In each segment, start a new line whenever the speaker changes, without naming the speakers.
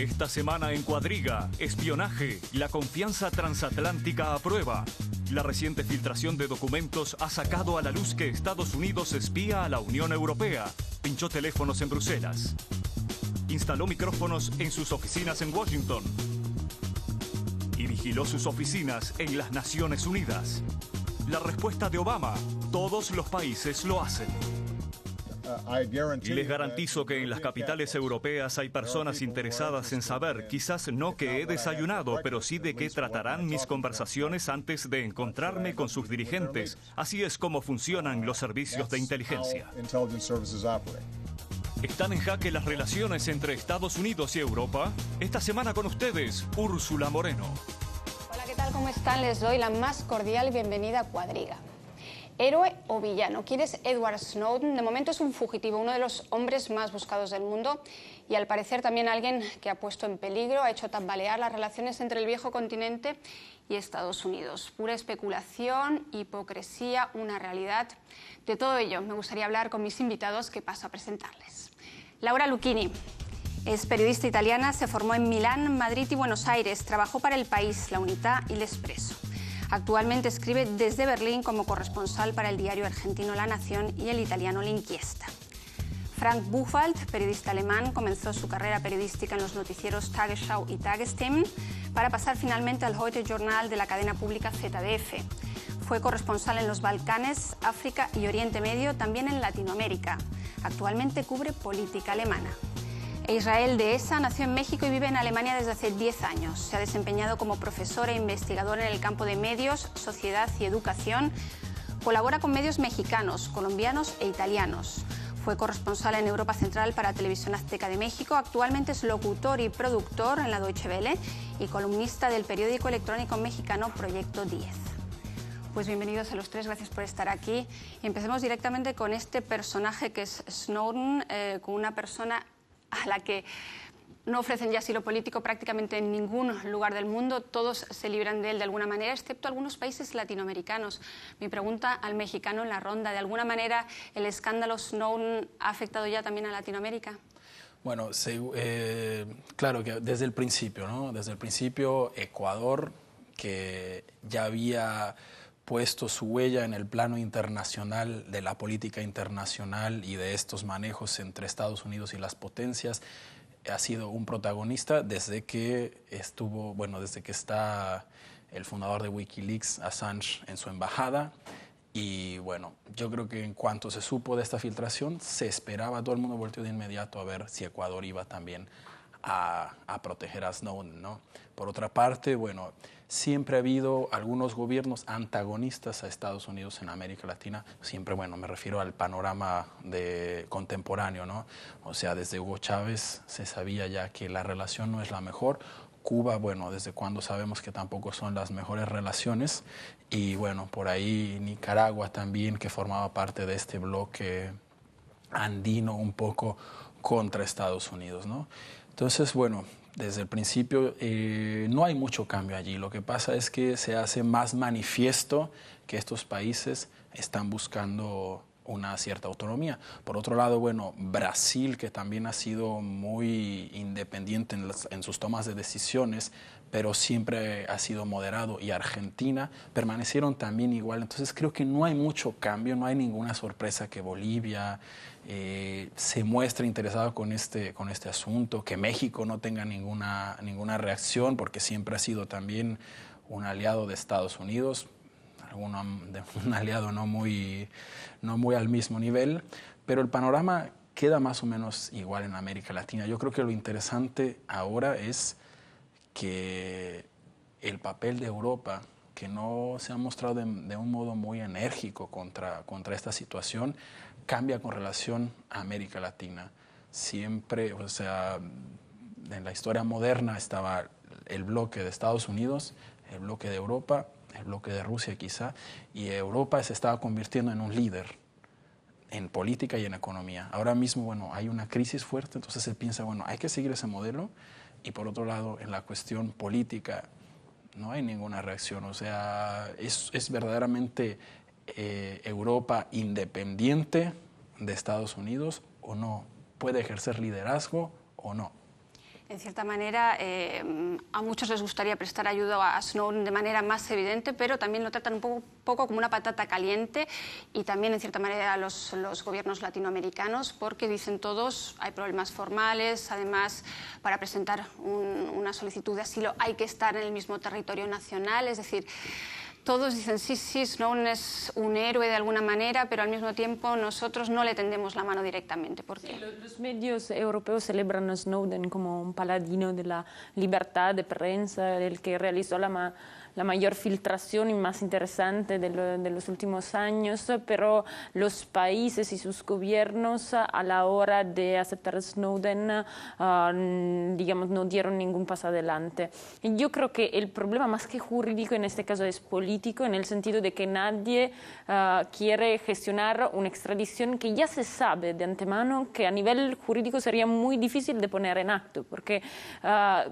Esta semana en Cuadriga, espionaje, la confianza transatlántica a prueba. La reciente filtración de documentos ha sacado a la luz que Estados Unidos espía a la Unión Europea, pinchó teléfonos en Bruselas, instaló micrófonos en sus oficinas en Washington y vigiló sus oficinas en las Naciones Unidas. La respuesta de Obama: todos los países lo hacen. Les garantizo que en las capitales europeas hay personas interesadas en saber, quizás no qué he desayunado, pero sí de qué tratarán mis conversaciones antes de encontrarme con sus dirigentes. Así es como funcionan los servicios de inteligencia. ¿Están en jaque las relaciones entre Estados Unidos y Europa? Esta semana con ustedes, Úrsula Moreno.
Hola, ¿qué tal? ¿Cómo están? Les doy la más cordial bienvenida a Cuadriga. ¿Héroe o villano? ¿Quién es Edward Snowden? De momento es un fugitivo, uno de los hombres más buscados del mundo y al parecer también alguien que ha puesto en peligro, ha hecho tambalear las relaciones entre el viejo continente y Estados Unidos. Pura especulación, hipocresía, una realidad. De todo ello me gustaría hablar con mis invitados que paso a presentarles. Laura Lucchini es periodista italiana, se formó en Milán, Madrid y Buenos Aires, trabajó para El País, La Unità y L'Espresso. Actualmente escribe desde Berlín como corresponsal para el diario argentino La Nación y el italiano L'Inchiesta. Frank Buchwald, periodista alemán, comenzó su carrera periodística en los noticieros Tagesschau y Tagesthemen para pasar finalmente al Heute Journal de la cadena pública ZDF. Fue corresponsal en los Balcanes, África y Oriente Medio, también en Latinoamérica. Actualmente cubre política alemana. Israel Dehesa nació en México y vive en Alemania desde hace 10 años. Se ha desempeñado como profesor e investigador en el campo de medios, sociedad y educación. Colabora con medios mexicanos, colombianos e italianos. Fue corresponsal en Europa Central para Televisión Azteca de México. Actualmente es locutor y productor en la Deutsche Welle y columnista del periódico electrónico mexicano Proyecto 10. Pues bienvenidos a los tres, gracias por estar aquí. Y empecemos directamente con este personaje que es Snowden, con una persona a la que no ofrecen ya asilo político prácticamente en ningún lugar del mundo. Todos se libran de él de alguna manera, excepto algunos países latinoamericanos. Mi pregunta al mexicano en la ronda: ¿de alguna manera el escándalo Snowden ha afectado ya también a Latinoamérica?
Bueno, claro que desde el principio, ¿no? Desde el principio Ecuador, que ya había puesto su huella en el plano internacional de la política internacional y de estos manejos entre Estados Unidos y las potencias, ha sido un protagonista desde que está el fundador de Wikileaks, Assange, en su embajada. Y bueno, yo creo que en cuanto se supo de esta filtración, se esperaba, todo el mundo volteó de inmediato a ver si Ecuador iba también a proteger a Snowden, ¿no? Por otra parte, bueno, siempre ha habido algunos gobiernos antagonistas a Estados Unidos en América Latina. Siempre, bueno, me refiero al panorama contemporáneo, ¿no? O sea, desde Hugo Chávez se sabía ya que la relación no es la mejor. Cuba, bueno, desde cuando sabemos que tampoco son las mejores relaciones. Y bueno, por ahí Nicaragua también, que formaba parte de este bloque andino un poco contra Estados Unidos, ¿no? Entonces, bueno, desde el principio no hay mucho cambio allí. Lo que pasa es que se hace más manifiesto que estos países están buscando una cierta autonomía. Por otro lado, bueno, Brasil, que también ha sido muy independiente en sus tomas de decisiones, pero siempre ha sido moderado, y Argentina permanecieron también igual. Entonces creo que no hay mucho cambio, no hay ninguna sorpresa que Bolivia se muestre interesado con este asunto, que México no tenga ninguna reacción, porque siempre ha sido también un aliado de Estados Unidos, un aliado no muy al mismo nivel, pero el panorama queda más o menos igual en América Latina. Yo creo que lo interesante ahora es que el papel de Europa, que no se ha mostrado de un modo muy enérgico contra esta situación, cambia con relación a América Latina. Siempre, o sea, en la historia moderna estaba el bloque de Estados Unidos, el bloque de Europa, el bloque de Rusia quizá, y Europa se estaba convirtiendo en un líder en política y en economía. Ahora mismo, bueno, hay una crisis fuerte, entonces se piensa, bueno, hay que seguir ese modelo, y por otro lado, en la cuestión política no hay ninguna reacción. O sea, es verdaderamente Europa independiente de Estados Unidos o no, puede ejercer liderazgo o no.
En cierta manera, a muchos les gustaría prestar ayuda a Snowden de manera más evidente, pero también lo tratan un poco como una patata caliente, y también, en cierta manera, los gobiernos latinoamericanos, porque dicen todos, hay problemas formales, además, para presentar una solicitud de asilo hay que estar en el mismo territorio nacional, es decir, todos dicen, sí, Snowden es un héroe de alguna manera, pero al mismo tiempo nosotros no le tendemos la mano directamente. ¿Por qué?
Sí, los medios europeos celebran a Snowden como un paladino de la libertad de prensa, el que realizó la mayor filtración y más interesante de los últimos años, pero los países y sus gobiernos a la hora de aceptar a Snowden, digamos, no dieron ningún paso adelante. Y yo creo que el problema más que jurídico en este caso es político, en el sentido de que nadie quiere gestionar una extradición que ya se sabe de antemano que a nivel jurídico sería muy difícil de poner en acto, porque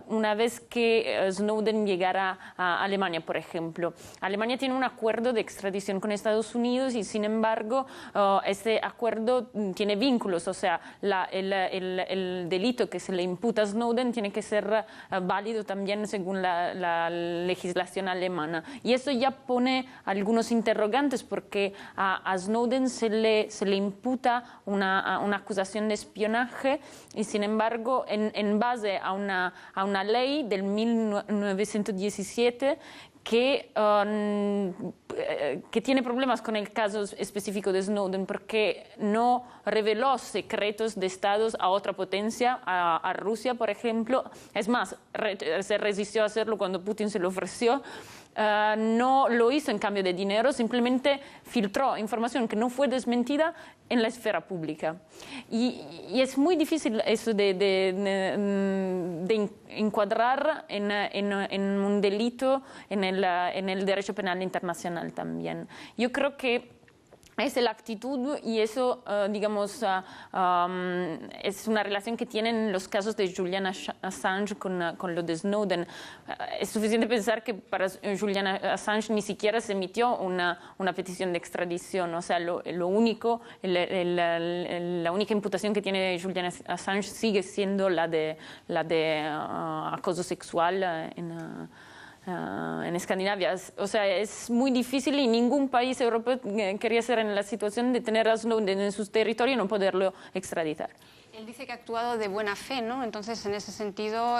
una vez que Snowden llegara a Alemania, por ejemplo, Alemania tiene un acuerdo de extradición con Estados Unidos y, sin embargo, este acuerdo tiene vínculos, o sea, el delito que se le imputa a Snowden tiene que ser válido también según la legislación alemana. Y eso ya pone algunos interrogantes, porque a Snowden se le imputa una acusación de espionaje y, sin embargo, en base a una ley del 1917 que tiene problemas con el caso específico de Snowden, porque no reveló secretos de estados a otra potencia, a Rusia, por ejemplo. Es más, se resistió a hacerlo cuando Putin se lo ofreció. No lo hizo en cambio de dinero, simplemente filtró información que no fue desmentida en la esfera pública. Y es muy difícil eso de encuadrar en un delito en el derecho penal internacional también. Yo creo que es la actitud, y eso, digamos, es una relación que tienen los casos de Julian Assange con lo de Snowden. Es suficiente pensar que para Julian Assange ni siquiera se emitió una petición de extradición. O sea, la única imputación que tiene Julian Assange sigue siendo la de acoso sexual en Escandinavia. O sea, es muy difícil, y ningún país europeo quería ser en la situación de tener a Snowden en su territorio y no poderlo extraditar.
Él dice que ha actuado de buena fe, ¿no? Entonces, en ese sentido,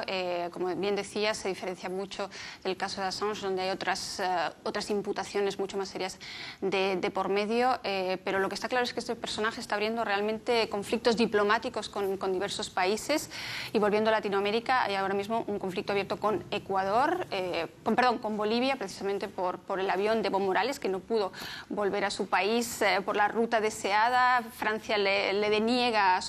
como bien decía, se diferencia mucho del caso de Assange, donde hay otras imputaciones mucho más serias de por medio, pero lo que está claro es que este personaje está abriendo realmente conflictos diplomáticos con diversos países. Y volviendo a Latinoamérica, hay ahora mismo un conflicto abierto con Ecuador, con Bolivia, precisamente por el avión de Evo Morales, que no pudo volver a su país por la ruta deseada. Francia le deniega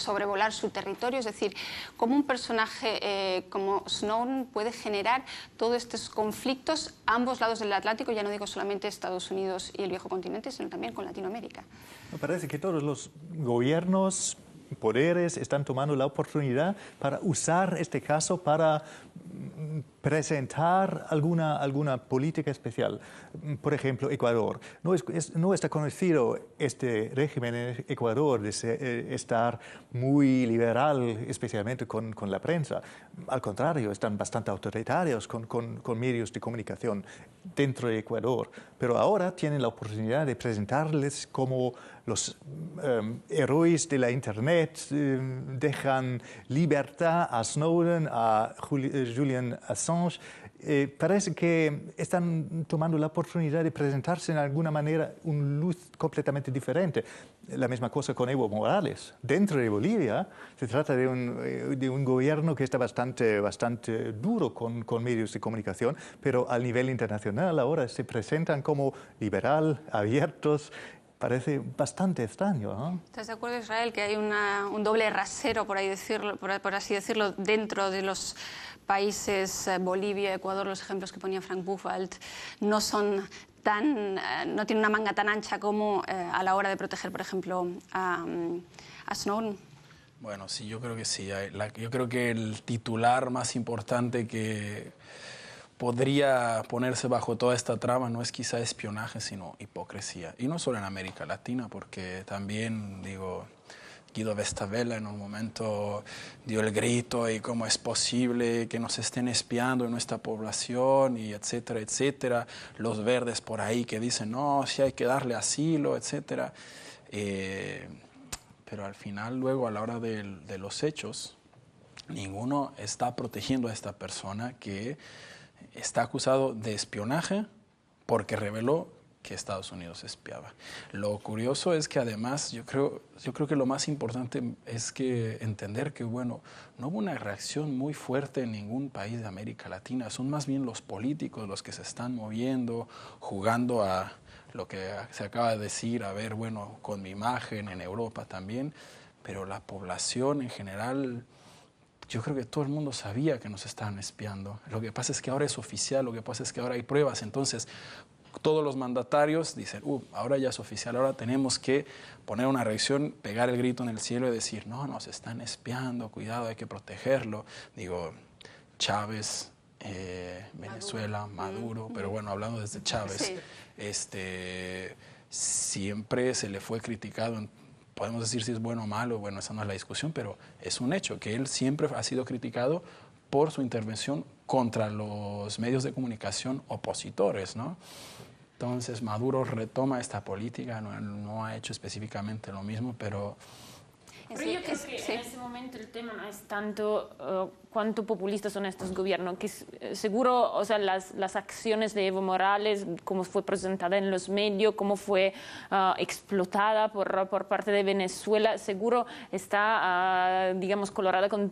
sobrevolar su territorio. Es decir, cómo un personaje como Snowden puede generar todos estos conflictos a ambos lados del Atlántico, ya no digo solamente Estados Unidos y el viejo continente, sino también con Latinoamérica.
Me parece que todos los gobiernos, poderes, están tomando la oportunidad para usar este caso para presentar alguna política especial. Por ejemplo, Ecuador. No está conocido este régimen en Ecuador de estar muy liberal, especialmente con la prensa. Al contrario, están bastante autoritarios con medios de comunicación dentro de Ecuador. Pero ahora tienen la oportunidad de presentarles como los héroes de la Internet, dejan libertad a Snowden, a Julian Assange. Parece que están tomando la oportunidad de presentarse en alguna manera una luz completamente diferente. La misma cosa con Evo Morales. Dentro de Bolivia se trata de un gobierno que está bastante duro con medios de comunicación, pero al nivel internacional ahora se presentan como liberal, abiertos. Parece bastante extraño, ¿no?
¿Estás de acuerdo, Israel, que hay un doble rasero, por así decirlo, dentro de los países Bolivia, Ecuador? Los ejemplos que ponía Frank Buchwald no tienen una manga tan ancha como a la hora de proteger, por ejemplo, a Snowden.
Bueno, sí, yo creo que sí. Yo creo que el titular más importante que podría ponerse bajo toda esta trama no es quizá espionaje, sino hipocresía. Y no solo en América Latina, porque también, digo, Guido Vestavella en un momento dio el grito y cómo es posible que nos estén espiando en nuestra población y etcétera, etcétera. Los verdes por ahí que dicen, no, sí hay que darle asilo, etcétera. Pero al final, luego, a la hora de los hechos, ninguno está protegiendo a esta persona que está acusado de espionaje porque reveló que Estados Unidos espiaba. Lo curioso es que además yo creo que lo más importante es que entender que, bueno, no hubo una reacción muy fuerte en ningún país de América Latina. Son más bien los políticos los que se están moviendo, jugando a lo que se acaba de decir, a ver, bueno, con mi imagen en Europa también, pero la población en general, yo creo que todo el mundo sabía que nos estaban espiando. Lo que pasa es que ahora es oficial, lo que pasa es que ahora hay pruebas, entonces todos los mandatarios dicen, ahora ya es oficial, ahora tenemos que poner una reacción, pegar el grito en el cielo y decir, no, nos están espiando, cuidado, hay que protegerlo. Digo, Chávez, Venezuela, Maduro, pero bueno, hablando desde Chávez, siempre se le fue criticado, podemos decir si es bueno o malo, bueno, esa no es la discusión, pero es un hecho que él siempre ha sido criticado por su intervención contra los medios de comunicación opositores, ¿no? Entonces Maduro retoma esta política, no ha hecho específicamente lo mismo, pero
yo creo que en ese momento el tema no es tanto cuánto populistas son estos gobiernos, que seguro, o sea, las acciones de Evo Morales, cómo fue presentada en los medios, cómo fue explotada por parte de Venezuela, seguro está, digamos, colorada con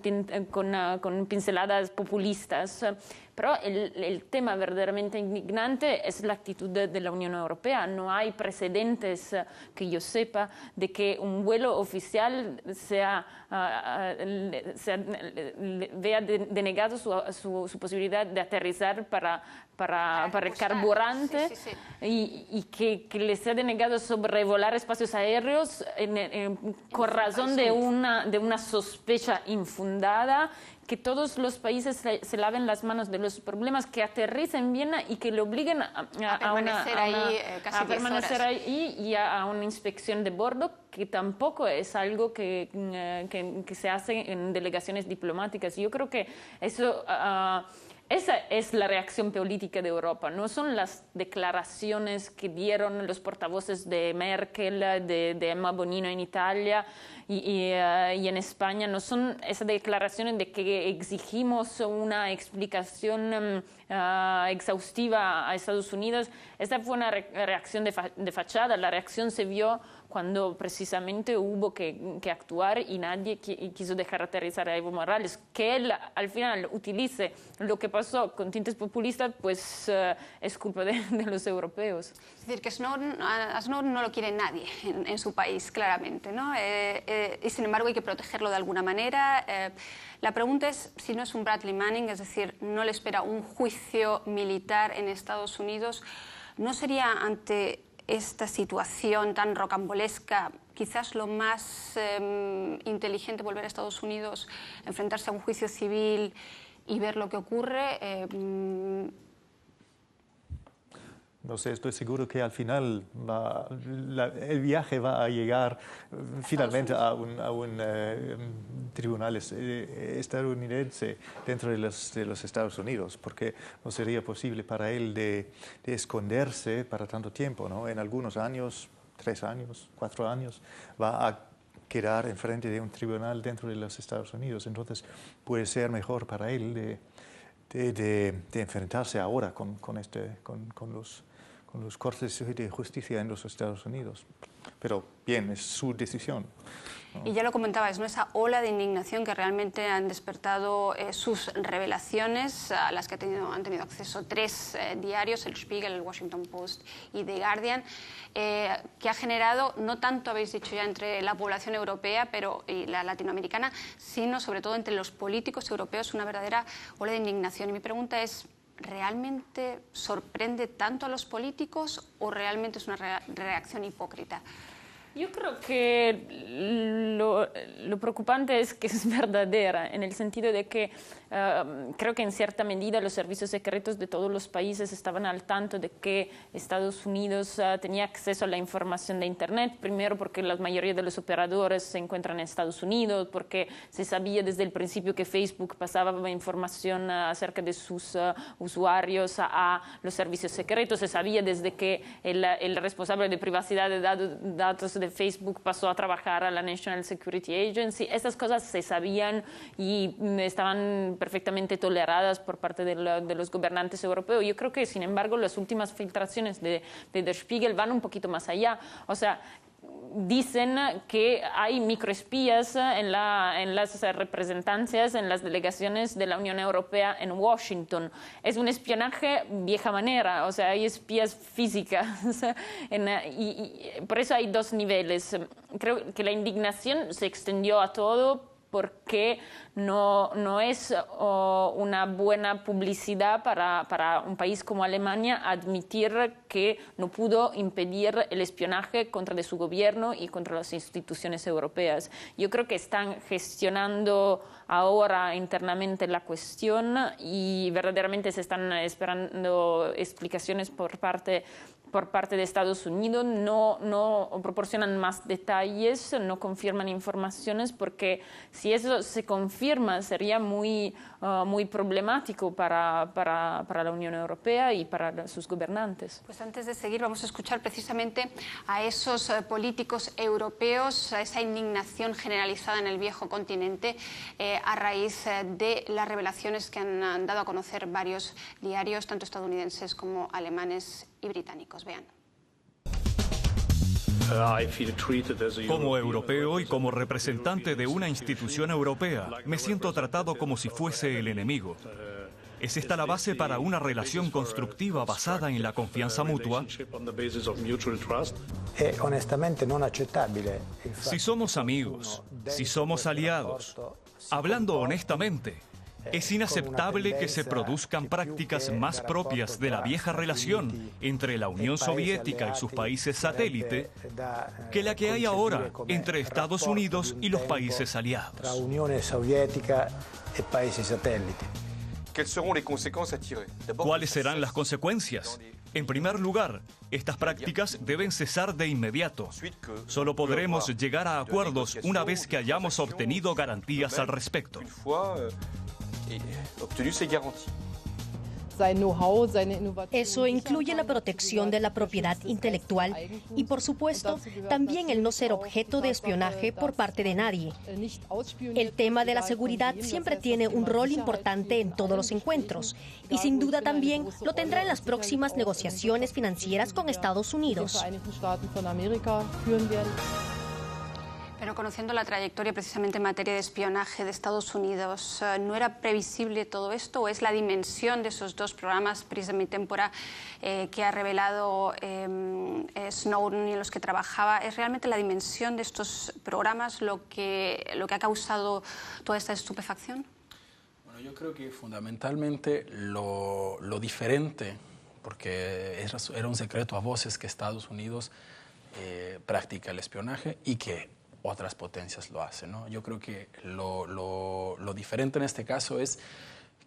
pinceladas populistas. Pero el tema verdaderamente indignante es la actitud de la Unión Europea. No hay precedentes que yo sepa de que un vuelo oficial vea denegado su posibilidad de aterrizar para el carburante y que le sea denegado sobrevolar espacios aéreos con razón de una sospecha infundada, que todos los países se laven las manos de los problemas, que aterricen en Viena y que le obliguen a permanecer ahí y a una inspección de bordo, que tampoco es algo que se hace en delegaciones diplomáticas. Yo creo que eso... esa es la reacción política de Europa, no son las declaraciones que dieron los portavoces de Merkel, de Emma Bonino en Italia y en España, no son esas declaraciones de que exigimos una explicación exhaustiva a Estados Unidos. Esta fue una reacción de fachada, la reacción se vio cuando precisamente hubo que actuar y nadie quiso dejar aterrizar a Evo Morales. Que él al final utilice lo que pasó con tintes populistas, pues es culpa de los europeos.
Es decir, que a Snowden no lo quiere nadie en su país, claramente, ¿no? Y sin embargo hay que protegerlo de alguna manera. La pregunta es si no es un Bradley Manning, es decir, no le espera un juicio militar en Estados Unidos. ¿No sería ante esta situación tan rocambolesca quizás lo más inteligente volver a Estados Unidos, enfrentarse a un juicio civil y ver lo que ocurre?
No sé, estoy seguro que al final el viaje va a llegar finalmente a un tribunal estadounidense dentro de los Estados Unidos, porque no sería posible para él de esconderse para tanto tiempo, ¿no? En algunos años, 3 años, 4 años, va a quedar enfrente de un tribunal dentro de los Estados Unidos. Entonces puede ser mejor para él de enfrentarse ahora con los cortes de justicia en los Estados Unidos. Pero bien, es su decisión, ¿no?
Y ya lo comentabas, ¿no? Esa ola de indignación que realmente han despertado sus revelaciones, a las que han tenido acceso 3 diarios, el Spiegel, el Washington Post y The Guardian, que ha generado, no tanto habéis dicho ya entre la población europea y la latinoamericana, sino sobre todo entre los políticos europeos, una verdadera ola de indignación. Y mi pregunta es, ¿realmente sorprende tanto a los políticos o realmente es una reacción hipócrita?
Yo creo que lo preocupante es que es verdadera, en el sentido de que creo que en cierta medida los servicios secretos de todos los países estaban al tanto de que Estados Unidos tenía acceso a la información de Internet, primero porque la mayoría de los operadores se encuentran en Estados Unidos, porque se sabía desde el principio que Facebook pasaba información acerca de sus usuarios a los servicios secretos, se sabía desde que el responsable de privacidad de datos de Facebook pasó a trabajar a la National Security Agency. Estas cosas se sabían y estaban perfectamente toleradas por parte de los gobernantes europeos. Yo creo que, sin embargo, las últimas filtraciones de Der Spiegel van un poquito más allá. O sea, dicen que hay microespías en las representancias, en las delegaciones de la Unión Europea en Washington. Es un espionaje vieja manera, o sea, hay espías físicas. Y por eso hay dos niveles. Creo que la indignación se extendió a todo porque no es una buena publicidad para un país como Alemania admitir que no pudo impedir el espionaje contra de su gobierno y contra las instituciones europeas. Yo creo que están gestionando ahora internamente la cuestión y verdaderamente se están esperando explicaciones por parte de Estados Unidos, no proporcionan más detalles, no confirman informaciones, porque si eso se confirma sería muy problemático para la Unión Europea y para sus gobernantes.
Pues antes de seguir vamos a escuchar precisamente a esos políticos europeos, a esa indignación generalizada en el viejo continente a raíz de las revelaciones que han dado a conocer varios diarios, tanto estadounidenses como alemanes y británicos. Vean.
Como europeo y como representante de una institución europea, me siento tratado como si fuese el enemigo. ¿Es esta la base para una relación constructiva basada en la confianza mutua?
Honestamente no aceptable.
Si somos amigos, si somos aliados, hablando honestamente, es inaceptable que se produzcan prácticas más propias de la vieja relación entre la Unión Soviética y sus países satélite que la que hay ahora entre Estados Unidos y los países aliados.
La Unión Soviética y países satélite.
¿Cuáles serán las consecuencias? En primer lugar, estas prácticas deben cesar de inmediato. Solo podremos llegar a acuerdos una vez que hayamos obtenido garantías al respecto.
Eso incluye la protección de la propiedad intelectual y, por supuesto, también el no ser objeto de espionaje por parte de nadie. El tema de la seguridad siempre tiene un rol importante en todos los encuentros y, sin duda, también lo tendrá en las próximas negociaciones financieras con Estados Unidos.
Pero conociendo la trayectoria precisamente en materia de espionaje de Estados Unidos, ¿no era previsible todo esto o es la dimensión de esos dos programas, Prism y Tempora, que ha revelado Snowden y en los que trabajaba? ¿Es realmente la dimensión de estos programas lo que ha causado toda esta estupefacción?
Bueno, yo creo que fundamentalmente lo diferente, porque era un secreto a voces que Estados Unidos practica el espionaje y que otras potencias lo hacen, ¿no? Yo creo que lo diferente en este caso es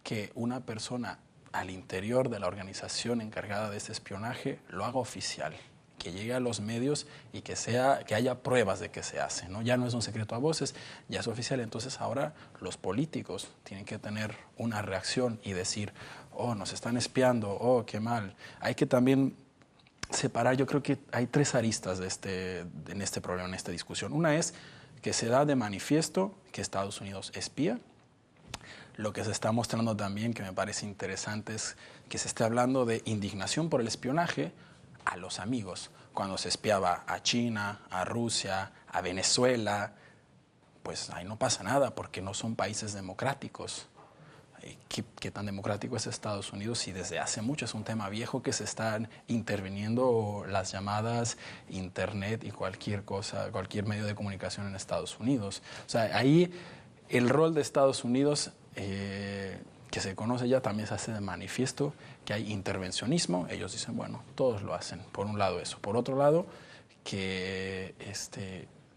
que una persona al interior de la organización encargada de este espionaje lo haga oficial, que llegue a los medios y que haya pruebas de que se hace, ¿no? Ya no es un secreto a voces, ya es oficial. Entonces ahora los políticos tienen que tener una reacción y decir, oh, nos están espiando, oh, qué mal. Hay que también separar, yo creo que hay tres aristas en este problema, en esta discusión. Una es que se da de manifiesto que Estados Unidos espía. Lo que se está mostrando también, que me parece interesante, es que se está hablando de indignación por el espionaje a los amigos. Cuando se espiaba a China, a Rusia, a Venezuela, pues ahí no pasa nada porque no son países democráticos. ¿Qué tan democrático es Estados Unidos? Y desde hace mucho es un tema viejo que se están interviniendo las llamadas internet y cualquier cosa, cualquier medio de comunicación en Estados Unidos. O sea, ahí el rol de Estados Unidos, que se conoce ya, también se hace de manifiesto que hay intervencionismo. Ellos dicen, bueno, todos lo hacen. Por un lado eso. Por otro lado, que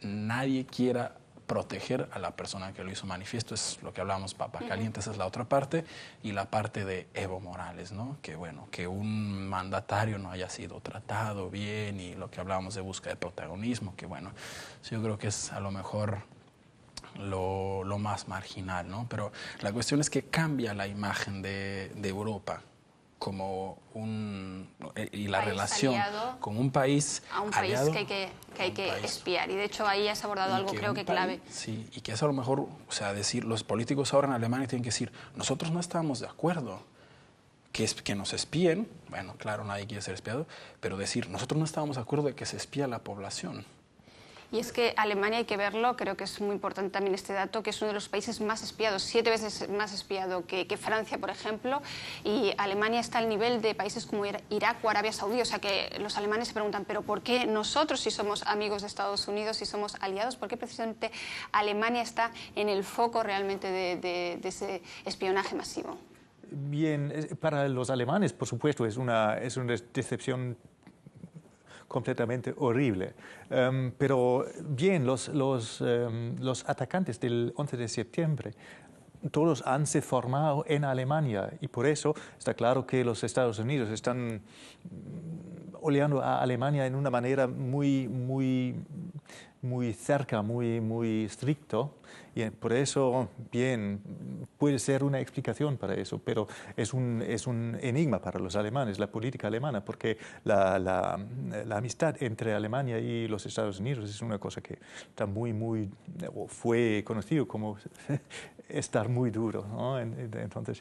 nadie quiera proteger a la persona que lo hizo manifiesto. Es lo que hablábamos, papa caliente, esa es la otra parte. Y la parte de Evo Morales, ¿no? Que bueno, que un mandatario no haya sido tratado bien, y lo que hablábamos de búsqueda de protagonismo, que bueno, yo creo que es a lo mejor lo más marginal, ¿no? Pero la cuestión es que cambia la imagen de Europa como y la relación con un país
a un
aliado,
país que hay que espiar. Y de hecho ahí has abordado algo creo que clave.
Sí, y que es a lo mejor, o sea, decir, los políticos ahora en Alemania tienen que decir, nosotros no estamos de acuerdo que nos espíen. Bueno, claro, nadie quiere ser espiado, pero decir, nosotros no estábamos de acuerdo de que se espía a la población.
Y es que Alemania, hay que verlo, creo que es muy importante también este dato, que es uno de los países más espiados, 7 veces más espiado que Francia, por ejemplo, y Alemania está al nivel de países como Irak o Arabia Saudí. O sea que los alemanes se preguntan, ¿pero por qué nosotros, si somos amigos de Estados Unidos, si somos aliados, por qué precisamente Alemania está en el foco realmente de ese espionaje masivo?
Bien, para los alemanes, por supuesto, es una decepción completamente horrible. Pero bien, los atacantes del 11 de septiembre, todos han se formado en Alemania, y por eso está claro que los Estados Unidos están oleando a Alemania en una manera muy cerca, muy estricto, y por eso, bien, puede ser una explicación para eso, pero es un enigma para los alemanes, la política alemana, porque la amistad entre Alemania y los Estados Unidos es una cosa que está fue conocido como estar muy duro, ¿no? Entonces,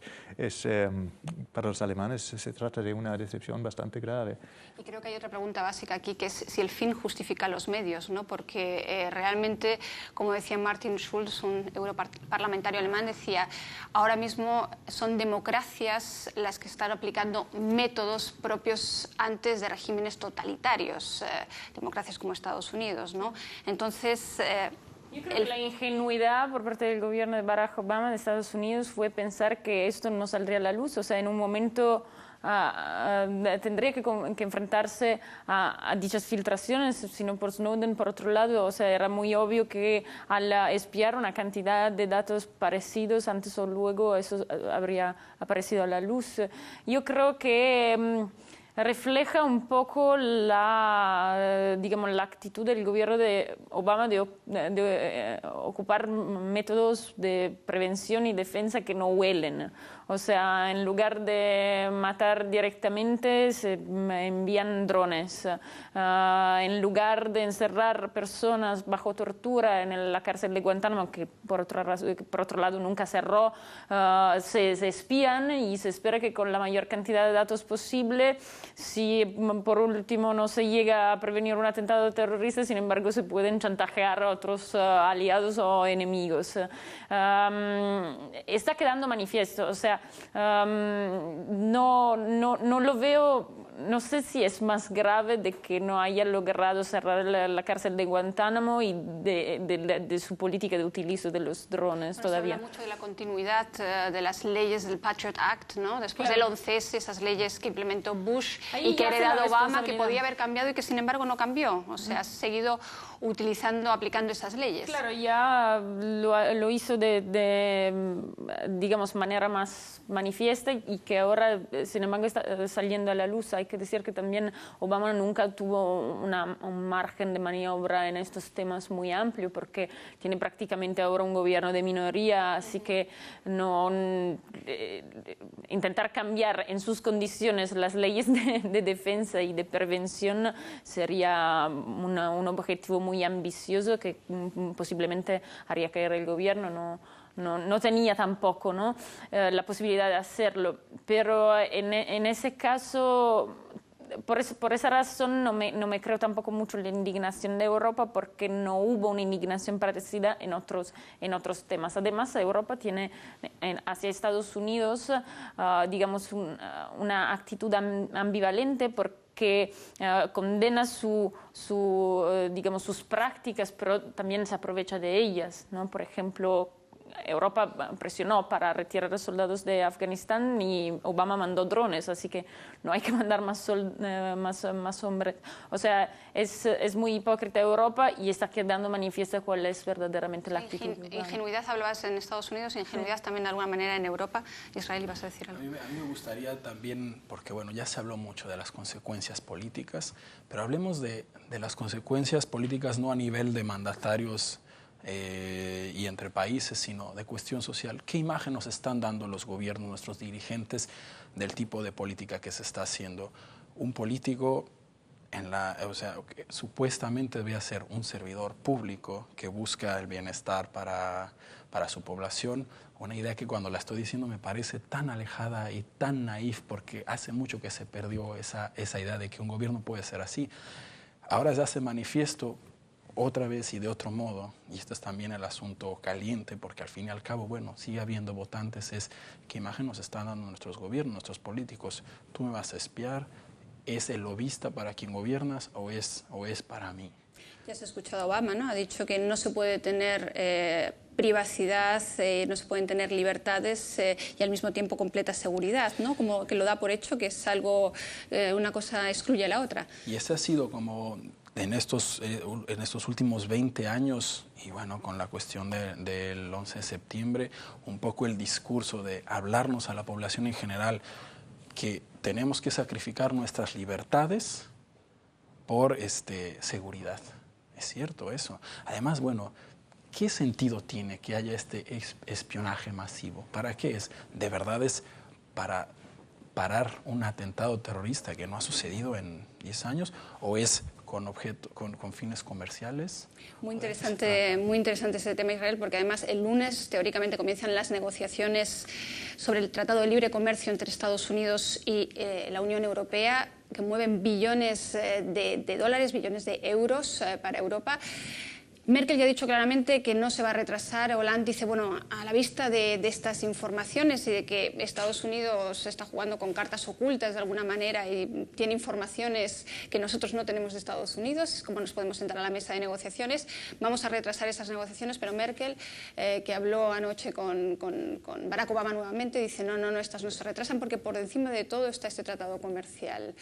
para los alemanes se trata de una decepción bastante grave.
Y creo que hay otra pregunta básica aquí, que es si el fin justifica los medios, ¿no? Porque realmente, como decía Martin Schulz, un europarlamentario alemán, decía, ahora mismo son democracias las que están aplicando métodos propios antes de regímenes totalitarios, democracias como Estados Unidos, ¿no? Entonces...
Yo creo que la ingenuidad por parte del gobierno de Barack Obama de Estados Unidos fue pensar que esto no saldría a la luz. O sea, en un momento tendría que enfrentarse a dichas filtraciones, sino por Snowden, por otro lado. O sea, era muy obvio que al espiar una cantidad de datos parecidos, antes o luego eso habría aparecido a la luz. Yo creo que... refleja un poco digamos, la actitud del gobierno de Obama de ocupar métodos de prevención y defensa que no huelen. O sea, en lugar de matar directamente, se envían drones. En lugar de encerrar personas bajo tortura en la cárcel de Guantánamo, que por otro lado nunca cerró, se espían, y se espera que con la mayor cantidad de datos posible, si por último no se llega a prevenir un atentado terrorista, sin embargo se pueden chantajear a otros aliados o enemigos. Está quedando manifiesto. O sea, no lo veo, no sé si es más grave de que no haya logrado cerrar la cárcel de Guantánamo y de su política de utilizo de los drones todavía.
Se habla mucho de la continuidad de las leyes del Patriot Act, ¿no? Después del 11S, esas leyes que implementó Bush y que ha heredado Obama, que podía haber cambiado y que sin embargo no cambió. O sea, ha seguido aplicando esas leyes.
Claro, ya lo hizo de digamos, manera más manifiesta, y que ahora, sin embargo, está saliendo a la luz. Hay que decir que también Obama nunca tuvo un margen de maniobra en estos temas muy amplio, porque tiene prácticamente ahora un gobierno de minoría, así que intentar cambiar en sus condiciones las leyes de defensa y de prevención sería un objetivo muy ambicioso que posiblemente haría caer el gobierno. No tenía tampoco, ¿no? La posibilidad de hacerlo, pero en ese caso, por esa razón no me creo tampoco mucho la indignación de Europa, porque no hubo una indignación parecida en otros temas. Además, Europa tiene hacia Estados Unidos, digamos, una actitud ambivalente, porque condena digamos, sus prácticas, pero también se aprovecha de ellas, ¿no? Por ejemplo, Europa presionó para retirar a soldados de Afganistán y Obama mandó drones, así que no hay que mandar más hombres. O sea, es muy hipócrita Europa y está quedando manifiesta cuál es verdaderamente la actitud.
Ingenuidad hablabas en Estados Unidos, ingenuidad también de alguna manera en Europa. Israel, ¿ibas a decir algo?
A mí me gustaría también, porque bueno, ya se habló mucho de las consecuencias políticas, pero hablemos de las consecuencias políticas no a nivel de mandatarios y entre países, sino de cuestión social. ¿Qué imagen nos están dando los gobiernos, nuestros dirigentes, del tipo de política que se está haciendo? Un político que supuestamente debe ser un servidor público que busca el bienestar para su población, una idea que cuando la estoy diciendo me parece tan alejada y tan naif, porque hace mucho que se perdió esa idea de que un gobierno puede ser así. Ahora ya se manifiesto otra vez y de otro modo, y este es también el asunto caliente, porque al fin y al cabo, bueno, sigue habiendo votantes, es qué imagen nos están dando nuestros gobiernos, nuestros políticos. Tú me vas a espiar, ¿es el lobista para quien gobiernas o es para mí?
Ya se ha escuchado a Obama, ¿no? Ha dicho que no se puede tener privacidad, no se pueden tener libertades y al mismo tiempo completa seguridad, ¿no? Como que lo da por hecho, que es algo, una cosa excluye a la otra.
Y ese ha sido como en estos últimos 20 años, y bueno, con la cuestión del 11 de septiembre, un poco el discurso de hablarnos a la población en general que tenemos que sacrificar nuestras libertades por seguridad. Es cierto eso. Además, bueno, ¿qué sentido tiene que haya este espionaje masivo? ¿Para qué es? ¿De verdad es para parar un atentado terrorista que no ha sucedido en 10 años? ¿O es con fines comerciales?
Muy interesante ese tema, Israel, porque además el lunes teóricamente comienzan las negociaciones sobre el Tratado de Libre Comercio entre Estados Unidos y la Unión Europea, que mueven billones de dólares, billones de euros para Europa. Merkel ya ha dicho claramente que no se va a retrasar. Hollande dice, bueno, a la vista de estas informaciones y de que Estados Unidos está jugando con cartas ocultas de alguna manera y tiene informaciones que nosotros no tenemos de Estados Unidos, ¿cómo nos podemos sentar a la mesa de negociaciones? Vamos a retrasar esas negociaciones, pero Merkel, que habló anoche con Barack Obama nuevamente, dice, no, estas no se retrasan porque por encima de todo está este tratado comercial.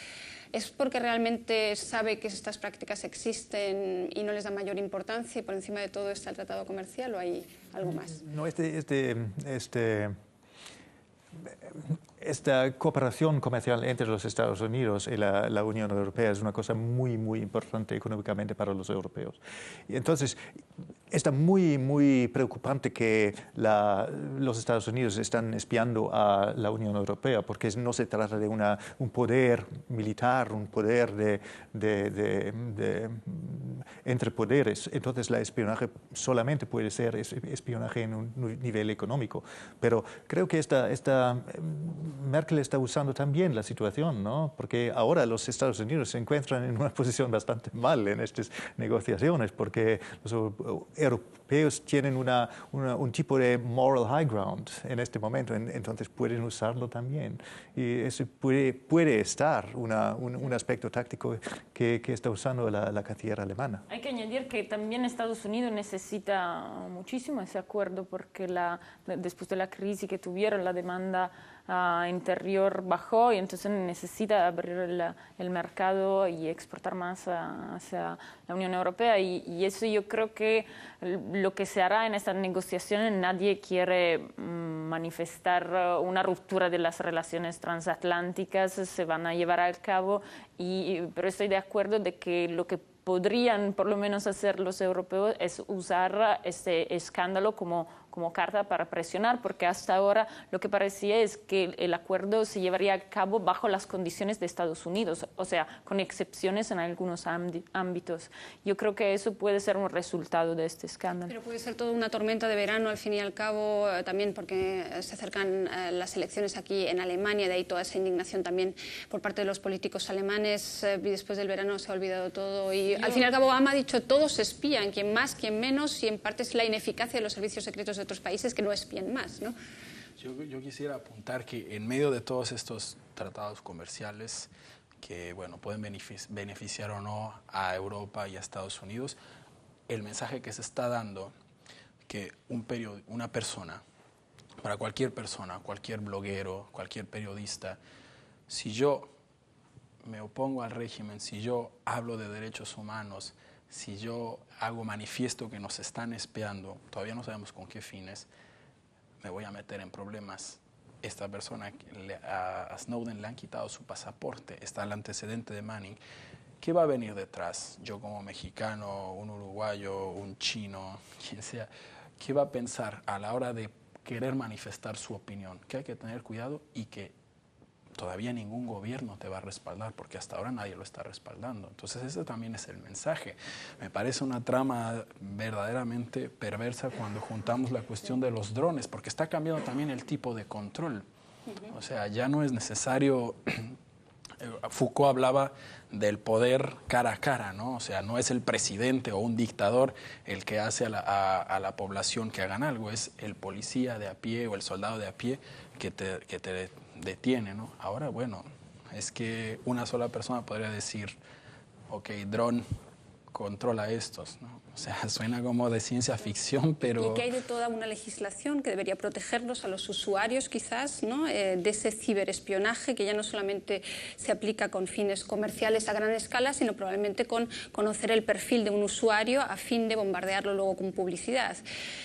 ¿Es porque realmente sabe que estas prácticas existen y no les da mayor importancia y por encima de todo está el tratado comercial o hay algo más?
No, esta cooperación comercial entre los Estados Unidos y la Unión Europea es una cosa muy, muy importante económicamente para los europeos. Y entonces, está muy, muy preocupante que los Estados Unidos están espiando a la Unión Europea, porque no se trata de un poder militar, un poder entre poderes. Entonces, el espionaje solamente puede ser espionaje en un nivel económico. Pero creo que Merkel está usando también la situación, ¿no? Porque ahora los Estados Unidos se encuentran en una posición bastante mal en estas negociaciones, porque los europeos tienen un tipo de moral high ground en este momento, entonces pueden usarlo también. Y eso puede estar un aspecto táctico que está usando la canciller alemana.
Hay que añadir que también Estados Unidos necesita muchísimo ese acuerdo porque después de la crisis que tuvieron, la demanda interior bajó y entonces necesita abrir el mercado y exportar más hacia la Unión Europea y eso yo creo que lo que se hará en estas negociaciones, nadie quiere manifestar una ruptura de las relaciones transatlánticas, se van a llevar a cabo, pero estoy de acuerdo de que lo que podrían por lo menos hacer los europeos es usar este escándalo como carta para presionar, porque hasta ahora lo que parecía es que el acuerdo se llevaría a cabo bajo las condiciones de Estados Unidos, o sea, con excepciones en algunos ámbitos. Yo creo que eso puede ser un resultado de este escándalo.
Pero puede ser toda una tormenta de verano al fin y al cabo, también porque se acercan las elecciones aquí en Alemania, de ahí toda esa indignación también por parte de los políticos alemanes, y después del verano se ha olvidado todo y al fin y al cabo Obama ha dicho todos espían, quien más, quien menos, y en parte es la ineficacia de los servicios secretos de otros países que no espían más, ¿no?
Yo quisiera apuntar que en medio de todos estos tratados comerciales que bueno, pueden beneficiar o no a Europa y a Estados Unidos, el mensaje que se está dando, que una persona, para cualquier persona, cualquier bloguero, cualquier periodista, si yo me opongo al régimen, si yo hablo de derechos humanos, si yo hago manifiesto que nos están espiando, todavía no sabemos con qué fines, me voy a meter en problemas. Esta persona, a Snowden le han quitado su pasaporte, está el antecedente de Manning. ¿Qué va a venir detrás? Yo como mexicano, un uruguayo, un chino, quien sea, ¿qué va a pensar a la hora de querer manifestar su opinión? Que hay que tener cuidado y que todavía ningún gobierno te va a respaldar, porque hasta ahora nadie lo está respaldando. Entonces ese también es el mensaje. Me parece una trama verdaderamente perversa cuando juntamos la cuestión de los drones, porque está cambiando también el tipo de control. O sea, ya no es necesario... Foucault hablaba del poder cara a cara, ¿no? O sea, no es el presidente o un dictador el que hace a la población que hagan algo, es el policía de a pie o el soldado de a pie que te detiene, ¿no? Ahora, bueno, es que una sola persona podría decir, ok, dron, controla estos, ¿no? O sea, suena como de ciencia ficción, pero...
Y que hay de toda una legislación que debería protegerlos a los usuarios, quizás, ¿no? De ese ciberespionaje que ya no solamente se aplica con fines comerciales a gran escala, sino probablemente con conocer el perfil de un usuario a fin de bombardearlo luego con publicidad.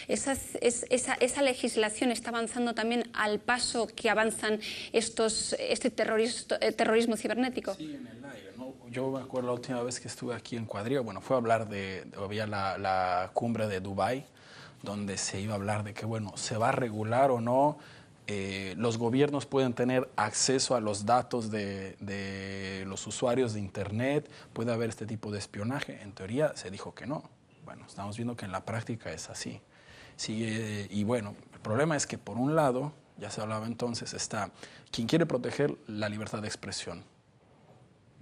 Esa legislación está avanzando también al paso que avanzan este terrorismo cibernético.
Sí, en el aire, ¿no? Yo me acuerdo la última vez que estuve aquí en Cuadriga, bueno, fue a hablar había la cumbre de Dubái, donde se iba a hablar de que, bueno, se va a regular o no, los gobiernos pueden tener acceso a los datos de los usuarios de Internet, puede haber este tipo de espionaje. En teoría se dijo que no. Bueno, estamos viendo que en la práctica es así. Sí, y bueno, el problema es que por un lado, ya se hablaba entonces, está quien quiere proteger la libertad de expresión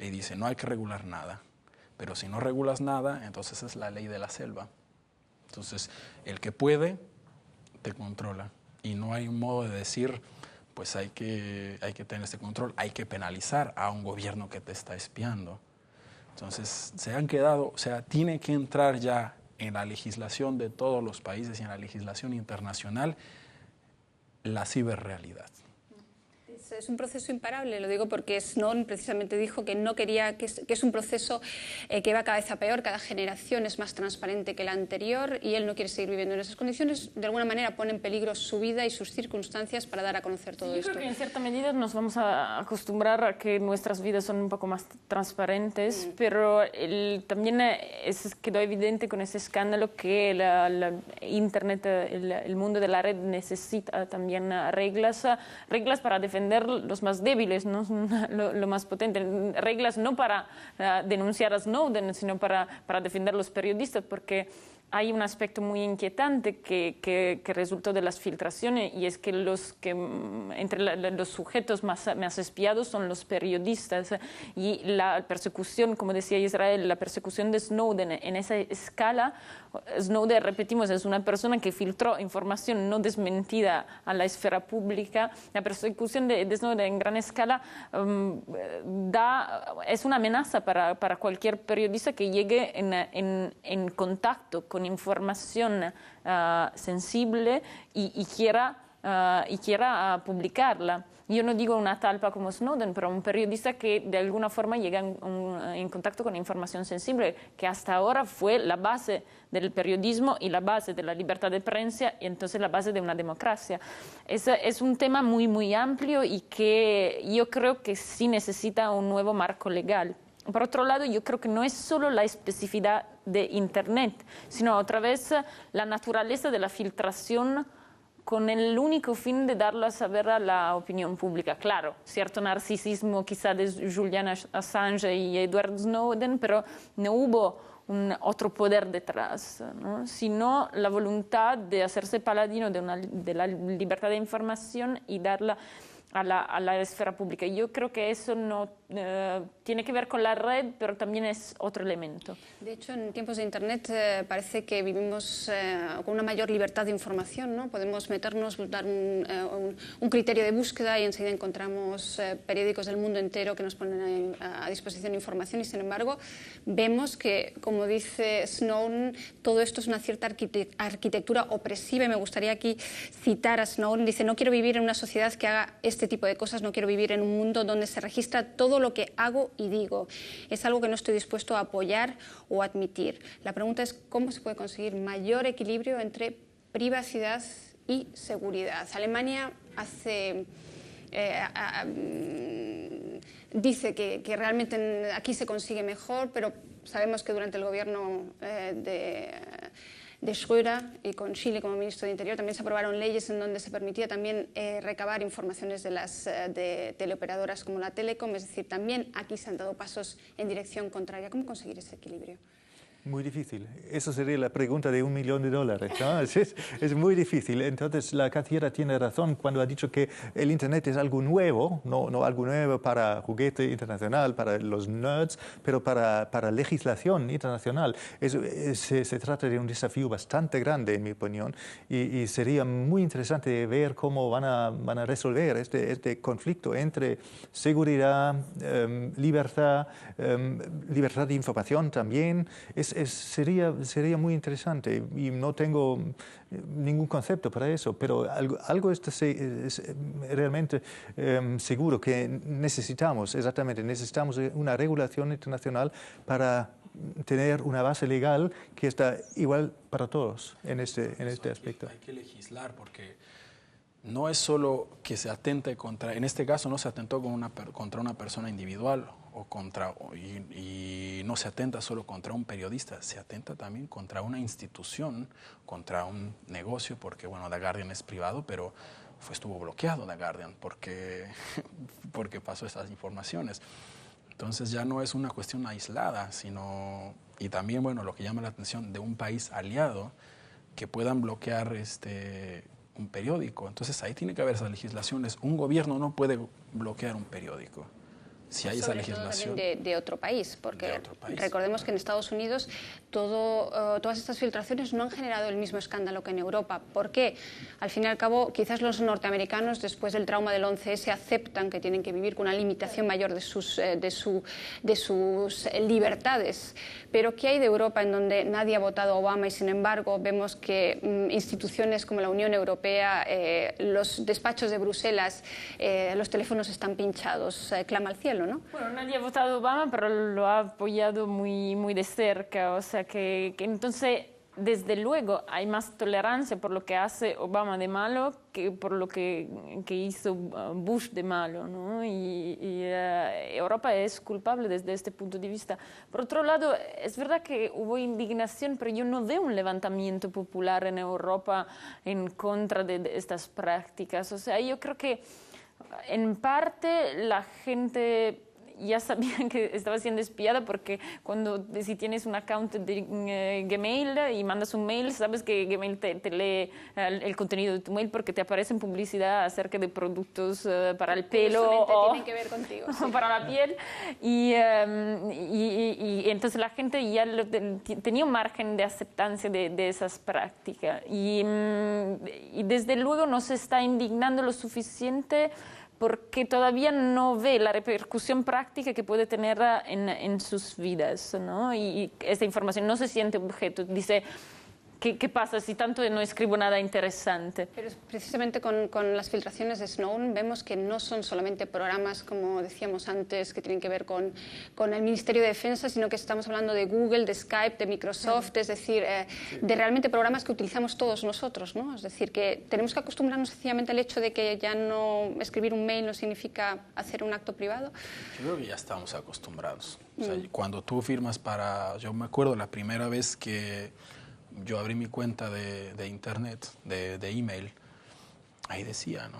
y dice no hay que regular nada, pero si no regulas nada, entonces es la ley de la selva. Entonces, el que puede, te controla. Y no hay un modo de decir, pues hay que tener este control, hay que penalizar a un gobierno que te está espiando. Entonces, se han quedado, o sea, tiene que entrar ya en la legislación de todos los países y en la legislación internacional la ciberrealidad.
Es un proceso imparable, lo digo porque Snowden precisamente dijo que no quería, que es un proceso que va cada vez a peor, cada generación es más transparente que la anterior y él no quiere seguir viviendo en esas condiciones. De alguna manera pone en peligro su vida y sus circunstancias para dar a conocer todo esto.
Yo creo que en cierta medida nos vamos a acostumbrar a que nuestras vidas son un poco más transparentes, pero también quedó evidente con ese escándalo que la Internet, el mundo de la red necesita también reglas para defender los más débiles, ¿no? lo más potente. Reglas no para denunciar a Snowden, sino para defender a los periodistas, porque hay un aspecto muy inquietante que resultó de las filtraciones y es que entre los sujetos más espiados son los periodistas y la persecución, como decía Israel, la persecución de Snowden en esa escala. Snowden, repetimos, es una persona que filtró información no desmentida a la esfera pública. La persecución de Snowden en gran escala es una amenaza para cualquier periodista que llegue en contacto con información sensible y quiera publicarla. Yo no digo una talpa como Snowden, pero un periodista que de alguna forma llega en contacto con información sensible, que hasta ahora fue la base del periodismo y la base de la libertad de prensa y entonces la base de una democracia. Es un tema muy, muy amplio y que yo creo que sí necesita un nuevo marco legal. Por otro lado, yo creo que no es solo la especificidad de Internet, sino otra vez la naturaleza de la filtración con el único fin de darlo a saber a la opinión pública. Claro, cierto narcisismo quizá de Julian Assange y Edward Snowden, pero no hubo otro poder detrás, ¿no? Sino la voluntad de hacerse paladino de la libertad de información y darla a la esfera pública. Yo creo que eso no tiene que ver con la red, pero también es otro elemento.
De hecho, en tiempos de Internet parece que vivimos con una mayor libertad de información, ¿no? Podemos meternos, dar un criterio de búsqueda y enseguida encontramos periódicos del mundo entero que nos ponen a disposición información y, sin embargo, vemos que, como dice Snowden, todo esto es una cierta arquitectura opresiva y me gustaría aquí citar a Snowden. Dice, no quiero vivir en una sociedad que haga este tipo de cosas, no quiero vivir en un mundo donde se registra todo lo que hago y digo. Es algo que no estoy dispuesto a apoyar o admitir. La pregunta es cómo se puede conseguir mayor equilibrio entre privacidad y seguridad. Alemania dice que realmente aquí se consigue mejor, pero sabemos que durante el gobierno de Schröder y con Chile como ministro de Interior también se aprobaron leyes en donde se permitía también recabar informaciones de teleoperadoras como la Telecom, es decir, también aquí se han dado pasos en dirección contraria. ¿Cómo conseguir ese equilibrio?
Muy difícil. Eso sería la pregunta de $1 millón, ¿no? Es muy difícil. Entonces, la canciller tiene razón cuando ha dicho que el Internet es algo nuevo, no algo nuevo para juguete internacional, para los nerds, pero para legislación internacional. Se trata de un desafío bastante grande, en mi opinión, y sería muy interesante ver cómo van a resolver este conflicto entre seguridad, libertad de información también. Sería muy interesante y no tengo ningún concepto para eso, pero algo es realmente seguro que necesitamos una regulación internacional para tener una base legal que está igual para todos en este aspecto.
Hay que legislar porque no es solo que se atente contra, en este caso no se atentó contra una persona individual y no se atenta solo contra un periodista, se atenta también contra una institución, contra un negocio, porque bueno, The Guardian es privado, pero estuvo bloqueado The Guardian porque pasó esas informaciones. Entonces ya no es una cuestión aislada, sino, y también bueno, lo que llama la atención de un país aliado que puedan bloquear un periódico. Entonces ahí tiene que haber esas legislaciones. Un gobierno no puede bloquear un periódico. Si hay esa legislación
de otro país, porque recordemos que en Estados Unidos todas estas filtraciones no han generado el mismo escándalo que en Europa. ¿Por qué? Al fin y al cabo, quizás los norteamericanos, después del trauma del 11S, aceptan que tienen que vivir con una limitación mayor de sus libertades. Pero ¿qué hay de Europa en donde nadie ha votado a Obama y, sin embargo, vemos que instituciones como la Unión Europea, los despachos de Bruselas, los teléfonos están pinchados, clama al cielo, ¿no?
Bueno, nadie ha votado a Obama, pero lo ha apoyado muy, muy de cerca. O sea que entonces, desde luego, hay más tolerancia por lo que hace Obama de malo que por lo que hizo Bush de malo, ¿no? Y Europa es culpable desde este punto de vista. Por otro lado, es verdad que hubo indignación, pero yo no veo un levantamiento popular en Europa en contra de estas prácticas. O sea, yo creo que en parte la gente ya sabía que estaba siendo espiada porque si tienes un account de Gmail y mandas un mail, sabes que Gmail te lee el contenido de tu mail porque te aparecen publicidad acerca de productos para el pelo o
tienen que ver contigo, sí.
para la piel. Y entonces la gente ya tenía un margen de aceptancia de esas prácticas. Y desde luego no se está indignando lo suficiente porque todavía no ve la repercusión práctica que puede tener en sus vidas, ¿no? Y esta información no se siente objeto. Dice, ¿qué pasa si tanto no escribo nada interesante?
Pero precisamente con las filtraciones de Snowden vemos que no son solamente programas, como decíamos antes, que tienen que ver con el Ministerio de Defensa, sino que estamos hablando de Google, de Skype, de Microsoft, es decir, de realmente programas que utilizamos todos nosotros, ¿no? Es decir, que tenemos que acostumbrarnos sencillamente al hecho de que ya no escribir un mail no significa hacer un acto privado.
Yo creo que ya estamos acostumbrados. O sea, cuando tú firmas yo me acuerdo la primera vez que yo abrí mi cuenta de internet, de email, ahí decía, ¿no?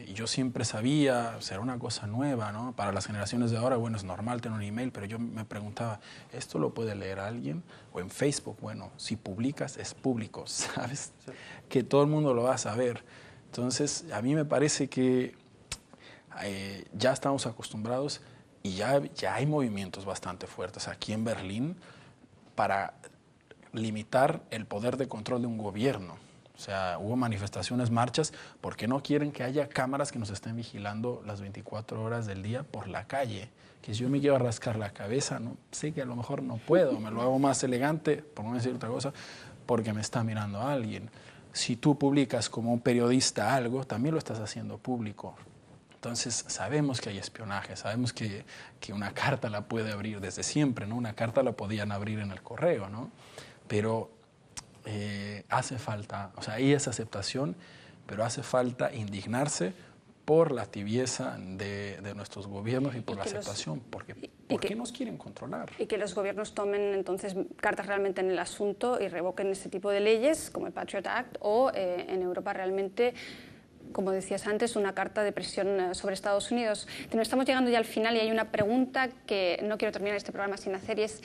Y yo siempre sabía, o sea, era una cosa nueva, ¿no? Para las generaciones de ahora, bueno, es normal tener un email, pero yo me preguntaba, ¿esto lo puede leer alguien? O en Facebook, bueno, si publicas es público, ¿sabes? Sí. Que todo el mundo lo va a saber. Entonces, a mí me parece que ya estamos acostumbrados Y ya hay movimientos bastante fuertes aquí en Berlín para limitar el poder de control de un gobierno. O sea, hubo manifestaciones, marchas, porque no quieren que haya cámaras que nos estén vigilando las 24 horas del día por la calle. Que si yo me quiero rascar la cabeza, no sé que a lo mejor no puedo, me lo hago más elegante, por no decir otra cosa, porque me está mirando alguien. Si tú publicas como un periodista algo, también lo estás haciendo público. Entonces sabemos que hay espionaje, sabemos que una carta la puede abrir desde siempre, ¿no? Una carta la podían abrir en el correo, ¿no? Pero hace falta, o sea, hay esa aceptación, pero hace falta indignarse por la tibieza de nuestros gobiernos y por la aceptación, porque ¿por qué nos quieren controlar?
Y que los gobiernos tomen entonces cartas realmente en el asunto y revoquen este tipo de leyes como el Patriot Act o en Europa realmente, como decías antes, una carta de presión sobre Estados Unidos. Pero estamos llegando ya al final y hay una pregunta que no quiero terminar este programa sin hacer y es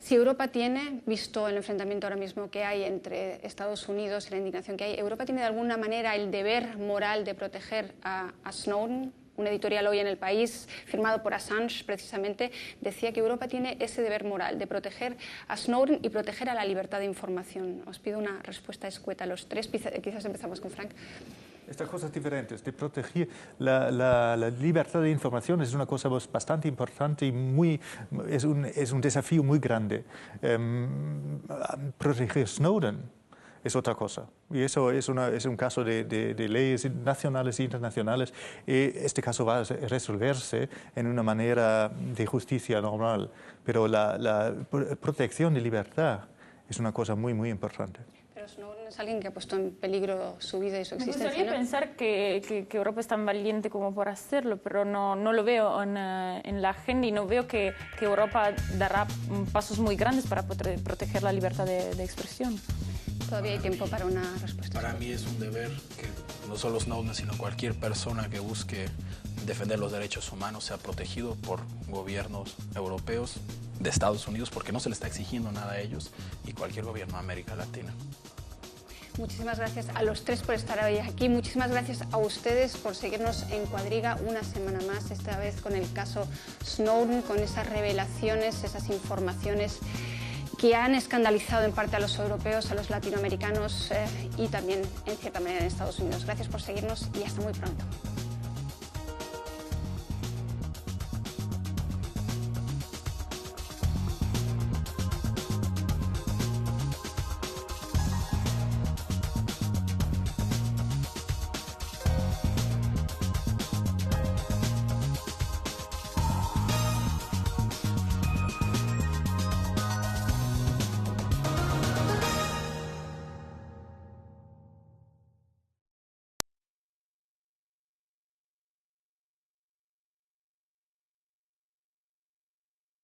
si Europa tiene, visto el enfrentamiento ahora mismo que hay entre Estados Unidos y la indignación que hay, ¿Europa tiene de alguna manera el deber moral de proteger a Snowden? Un editorial hoy en El País, firmado por Assange precisamente, decía que Europa tiene ese deber moral de proteger a Snowden y proteger a la libertad de información. Os pido una respuesta escueta a los tres, quizás empezamos con Frank.
Estas cosas diferentes, de proteger la libertad de información es una cosa bastante importante y es un desafío muy grande. Proteger Snowden es otra cosa. Y eso es un caso de leyes nacionales e internacionales. Este caso va a resolverse en una manera de justicia normal. Pero la protección de libertad es una cosa muy, muy importante.
Snowden es alguien que ha puesto en peligro su vida y su existencia.
Me gustaría pensar que Europa es tan valiente como por hacerlo, pero no lo veo en la agenda y no veo que Europa dará pasos muy grandes para proteger la libertad de expresión.
Todavía hay tiempo para una respuesta.
Para mí es un deber que no solo Snowden, sino cualquier persona que busque defender los derechos humanos sea protegido por gobiernos europeos, de Estados Unidos, porque no se le está exigiendo nada a ellos, y cualquier gobierno de América Latina.
Muchísimas gracias a los tres por estar hoy aquí. Muchísimas gracias a ustedes por seguirnos en Cuadriga una semana más, esta vez con el caso Snowden, con esas revelaciones, esas informaciones que han escandalizado en parte a los europeos, a los latinoamericanos y también, en cierta manera, en Estados Unidos. Gracias por seguirnos y hasta muy pronto.